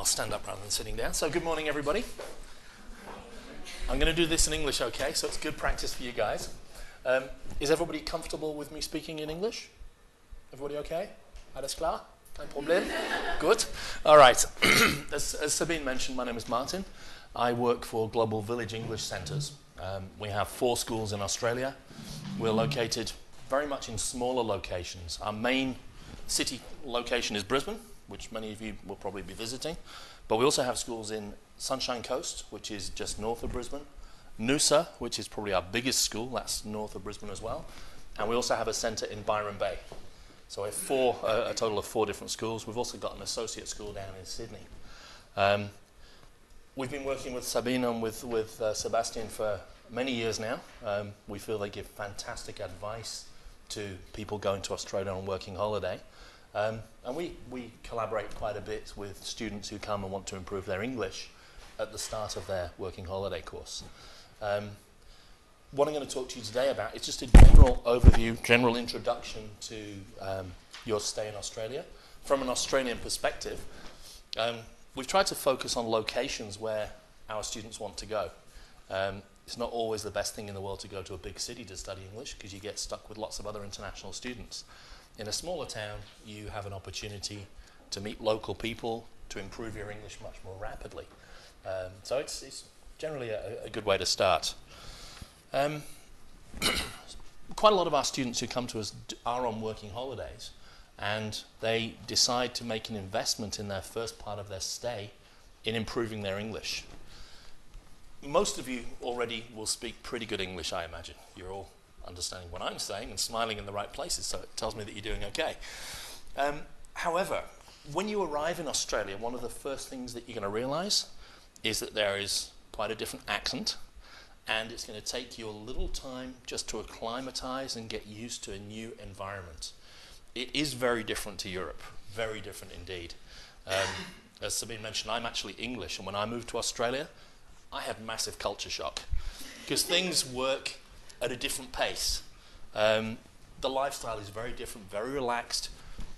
stand up rather than sitting down. So good morning, everybody. I'm going to do this in English, okay? So it's good practice for you guys. Is everybody comfortable with me speaking in English? Everybody okay? Alles klar? Kein Problem? Good. All right. As Sabine mentioned, my name is Martin. I work for Global Village English Centres. We have 4 schools in Australia. We're located very much in smaller locations. Our main city location is Brisbane, which many of you will probably be visiting. But we also have schools in Sunshine Coast, which is just north of Brisbane. Noosa, which is probably our biggest school, that's north of Brisbane as well. And we also have a centre in Byron Bay. So we have a total of 4 different schools. We've also got an associate school down in Sydney. We've been working with Sabine and with Sebastian for many years now. We feel they give fantastic advice to people going to Australia on working holiday. And we collaborate quite a bit with students who come and want to improve their English at the start of their working holiday course. What I'm going to talk to you today about is just a general overview, general introduction to your stay in Australia. From an Australian perspective, we've tried to focus on locations where our students want to go. It's not always the best thing in the world to go to a big city to study English because you get stuck with lots of other international students. In a smaller town, you have an opportunity to meet local people, to improve your English much more rapidly. So it's generally a good way to start. Quite a lot of our students who come to us are on working holidays, and they decide to make an investment in their first part of their stay in improving their English. Most of you already will speak pretty good English, I imagine. You're all understanding what I'm saying and smiling in the right places, so it tells me that you're doing okay. However, when you arrive in Australia, one of the first things that you're going to realise is that there is quite a different accent, and it's going to take you a little time just to acclimatise and get used to a new environment. It is very different to Europe, very different indeed. As Sabine mentioned, I'm actually English, and when I moved to Australia, I had massive culture shock because things work at a different pace. The lifestyle is very different, very relaxed.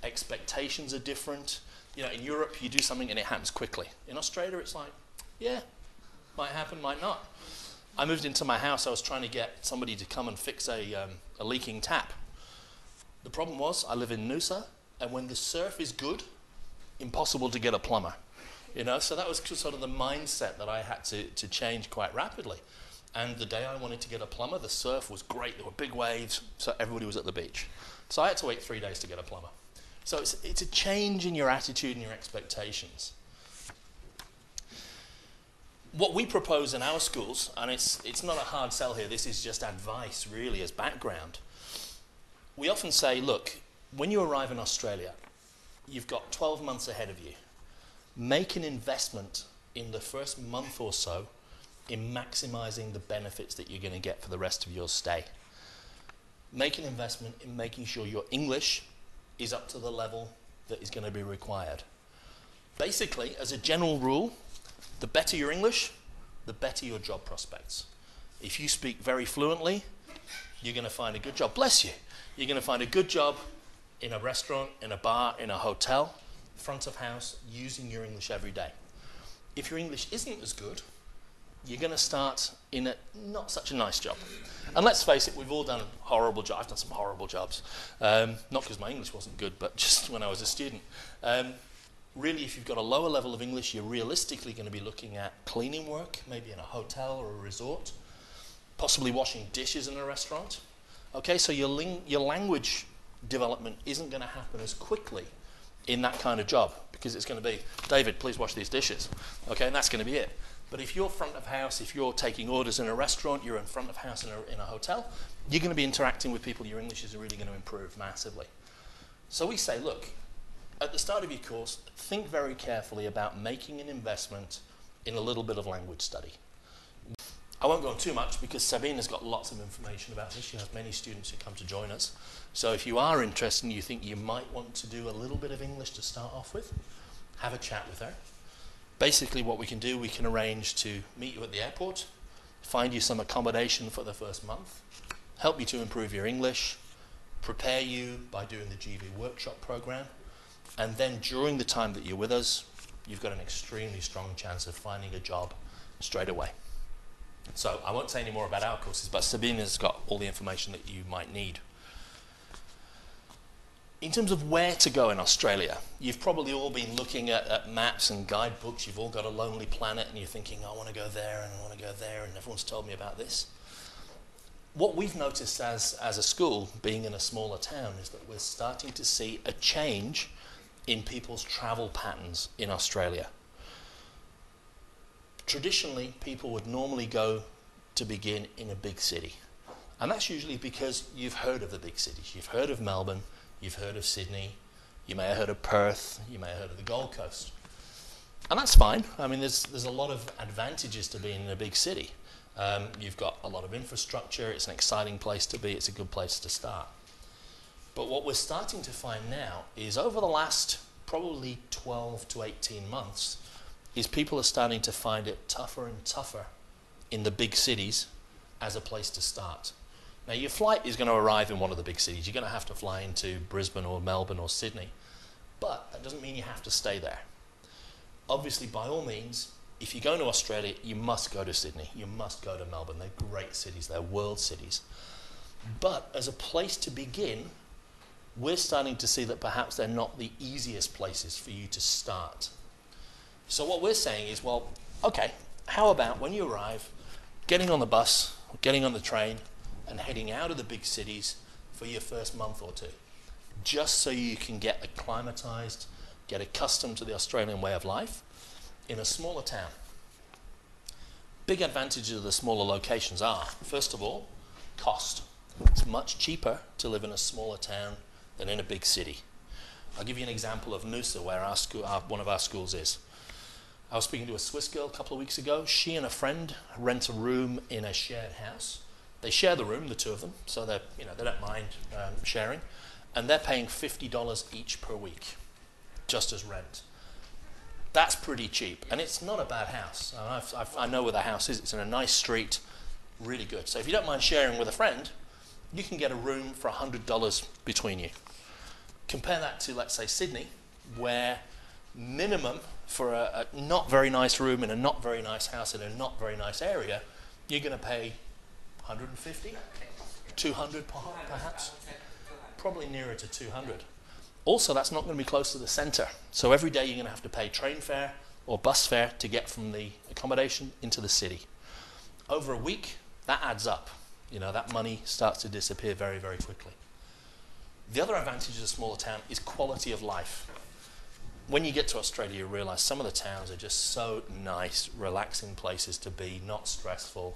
Expectations are different. You know, in Europe, you do something and it happens quickly. In Australia, it's like, yeah, might happen, might not. I moved into my house. I was trying to get somebody to come and fix a leaking tap. The problem was I live in Noosa, and when the surf is good, impossible to get a plumber. You know, so that was sort of the mindset that I had to change quite rapidly. And the day I wanted to get a plumber, the surf was great. There were big waves, so everybody was at the beach. So I had to wait 3 days to get a plumber. So it's a change in your attitude and your expectations. What we propose in our schools, and it's not a hard sell here, this is just advice really as background. We often say, look, when you arrive in Australia, you've got 12 months ahead of you. Make an investment in the first month or so in maximising the benefits that you're going to get for the rest of your stay. Make an investment in making sure your English is up to the level that is going to be required. Basically, as a general rule, the better your English, the better your job prospects. If you speak very fluently, you're going to find a good job. Bless you. You're going to find a good job in a restaurant, in a bar, in a hotel, front of house, using your English every day. If your English isn't as good, you're going to start in a not such a nice job. And let's face it, we've all done horrible jobs. I've done some horrible jobs. Not because my English wasn't good, but just when I was a student. Really, if you've got a lower level of English, you're realistically going to be looking at cleaning work, maybe in a hotel or a resort, possibly washing dishes in a restaurant. Okay, so your language development isn't going to happen as quickly in that kind of job because it's going to be, David, please wash these dishes. Okay, and that's going to be it. But if you're front of house, if you're taking orders in a restaurant, you're in front of house in a hotel, you're going to be interacting with people, your English is really going to improve massively. So we say, look, at the start of your course, think very carefully about making an investment in a little bit of language study. I won't go on too much because Sabine has got lots of information about this. She has many students who come to join us. So if you are interested and you think you might want to do a little bit of English to start off with, have a chat with her. Basically what we can do, we can arrange to meet you at the airport, find you some accommodation for the first month, help you to improve your English, prepare you by doing the GV workshop program, and then during the time that you're with us, you've got an extremely strong chance of finding a job straight away. So I won't say any more about our courses, but Sabina's got all the information that you might need. In terms of where to go in Australia, you've probably all been looking at maps and guidebooks. You've all got a Lonely Planet and you're thinking, I want to go there and I want to go there, and everyone's told me about this. What we've noticed as a school, being in a smaller town, is that we're starting to see a change in people's travel patterns in Australia. Traditionally, people would normally go to begin in a big city. And that's usually because you've heard of the big cities. You've heard of Melbourne, you've heard of Sydney, you may have heard of Perth, you may have heard of the Gold Coast. And that's fine. I mean, there's a lot of advantages to being in a big city. You've got a lot of infrastructure, it's an exciting place to be, it's a good place to start. But what we're starting to find now is over the last probably 12 to 18 months, is people are starting to find it tougher and tougher in the big cities as a place to start. Now your flight is going to arrive in one of the big cities. You're going to have to fly into Brisbane or Melbourne or Sydney, but that doesn't mean you have to stay there. Obviously, by all means, if you're going to Australia, you must go to Sydney, you must go to Melbourne. They're great cities, they're world cities. But as a place to begin, we're starting to see that perhaps they're not the easiest places for you to start. So what we're saying is, well, okay, how about when you arrive, getting on the bus, getting on the train, and heading out of the big cities for your first month or two, just so you can get acclimatized, get accustomed to the Australian way of life in a smaller town. Big advantages of the smaller locations are, first of all, cost. It's much cheaper to live in a smaller town than in a big city. I'll give you an example of Noosa, where one of our schools is. I was speaking to a Swiss girl a couple of weeks ago. She and a friend rent a room in a shared house. They share the room, the two of them, so they don't mind sharing, and they're paying $50 each per week, just as rent. That's pretty cheap, and it's not a bad house. I know where the house is. It's in a nice street, really good. So if you don't mind sharing with a friend, you can get a room for $100 between you. Compare that to, let's say, Sydney, where minimum for a not very nice room in a not very nice house in a not very nice area, you're going to pay 150, 200 perhaps, probably nearer to 200. Also, that's not going to be close to the centre. So every day you're going to have to pay train fare or bus fare to get from the accommodation into the city. Over a week, that adds up. That money starts to disappear very, very quickly. The other advantage of a smaller town is quality of life. When you get to Australia, you realise some of the towns are just so nice, relaxing places to be, not stressful.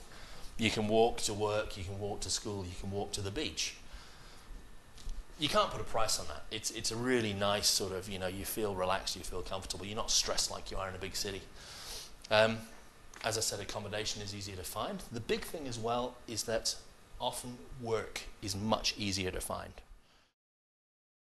You can walk to work, you can walk to school, you can walk to the beach. You can't put a price on that. It's a really nice sort of, you feel relaxed, you feel comfortable. You're not stressed like you are in a big city. As I said, accommodation is easier to find. The big thing as well is that often work is much easier to find.